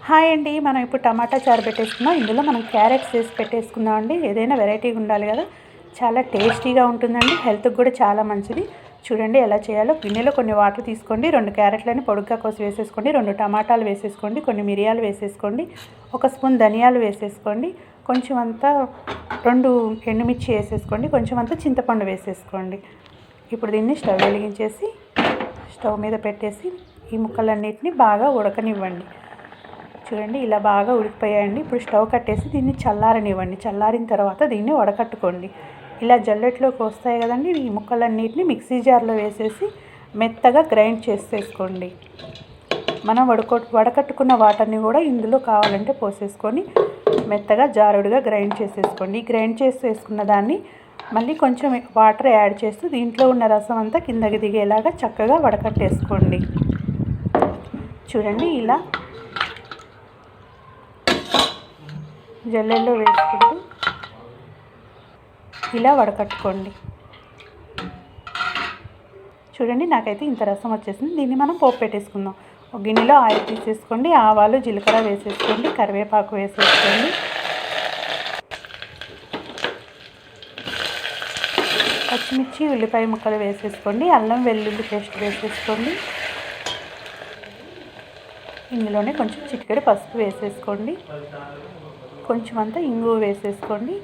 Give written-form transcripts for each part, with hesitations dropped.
Hi అండి, మనం ఇప్పుడు టమాటా చారు పెట్టేసుకున్నాం. ఇందులో మనం క్యారెట్స్ వేసి పెట్టేసుకుందాం అండి. ఏదైనా వెరైటీగా ఉండాలి కదా, చాలా టేస్టీగా ఉంటుందండి. హెల్త్కి కూడా చాలా మంచిది. చూడండి ఎలా చేయాలో. గిన్నెలో కొన్ని వాటర్ తీసుకోండి, 2 క్యారెట్లని పొడుగ్గా కోసి వేసేసుకోండి, 2 టమాటాలు వేసేసుకోండి, కొన్ని మిరియాలు వేసేసుకోండి, 1 స్పూన్ ధనియాలు వేసేసుకోండి, కొంచెం అంతా 2 ఎండుమిర్చి వేసేసుకోండి, కొంచెం అంతా చింతపండు వేసేసుకోండి. ఇప్పుడు దీన్ని స్టవ్ వెలిగించేసి స్టవ్ మీద పెట్టేసి ఈ ముక్కలన్నిటిని బాగా ఉడకనివ్వండి. చూడండి ఇలా బాగా ఉడికిపోయాయండి. ఇప్పుడు స్టవ్ కట్టేసి దీన్ని చల్లారనివ్వండి. చల్లారిన తర్వాత దీన్ని వడకట్టుకోండి. ఇలా జల్లెట్లోకి వస్తాయి కదండి, ఈ ముక్కలన్నిటిని మిక్సీ జార్లో వేసేసి మెత్తగా గ్రైండ్ చేసేసుకోండి. మనం వడకట్టుకున్న వాటర్ని కూడా ఇందులో కావాలంటే పోసేసుకొని మెత్తగా జారుడుగా గ్రైండ్ చేసేసుకోండి. గ్రైండ్ చేసేసుకున్న దాన్ని మళ్ళీ కొంచెం వాటర్ యాడ్ చేస్తూ దీంట్లో ఉన్న రసం అంతా కిందకి దిగేలాగా చక్కగా వడకట్టేసుకోండి. చూడండి ఇలా జల్లెల్లో వేసుకుంటూ ఇలా వడకట్టుకోండి. చూడండి నాకైతే ఇంత రసం వచ్చేసింది. దీన్ని మనం పోపు పెట్టేసుకుందాం. ఒక గిన్నెలో ఆయిల్ తీసేసుకోండి, ఆవాలు జీలకర్ర వేసేసుకోండి, కరివేపాకు వేసేసుకోండి, పచ్చిమిర్చి ఉల్లిపాయ ముక్కలు వేసేసుకోండి, అల్లం వెల్లుల్లి పేస్ట్ వేసేసుకోండి. ఇందులోనే కొంచెం చిటికెడు పసుపు వేసేసుకోండి, కొంచెం అంతా ఇంగువ వేసేసుకోండి.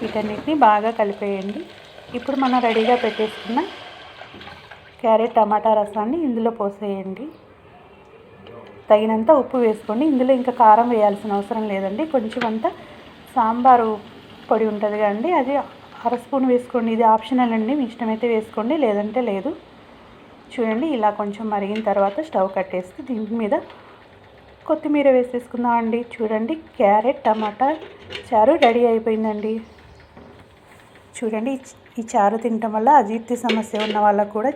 వీటన్నిటిని బాగా కలిపేయండి. ఇప్పుడు మనం రెడీగా పెట్టేసుకున్న క్యారెట్ టమాటా రసాన్ని ఇందులో పోసేయండి. తగినంత ఉప్పు వేసుకోండి. ఇందులో ఇంకా కారం వేయాల్సిన అవసరం లేదండి. కొంచెం అంతా సాంబారు పొడి ఉంటుంది కదండి, అది 1/2 స్పూన్ వేసుకోండి. ఇది ఆప్షనల్ అండి, మీ ఇష్టమైతే వేసుకోండి, లేదంటే లేదు. చూడండి ఇలా కొంచెం మరిగిన తర్వాత స్టవ్ కట్టేసి దీని మీద కొత్తిమీర వేసేసుకుందాం అండి. చూడండి క్యారెట్ టమాటా చారు రెడీ అయిపోయిందండి. చూడండి ఈ చారు తినటం వల్ల అజీర్తి సమస్య ఉన్న వాళ్ళకు కూడా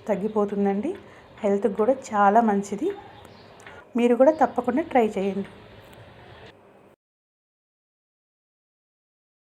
తగ్గిపోతుందండి. హెల్త్కి కూడా చాలా మంచిది. మీరు కూడా తప్పకుండా ట్రై చేయండి.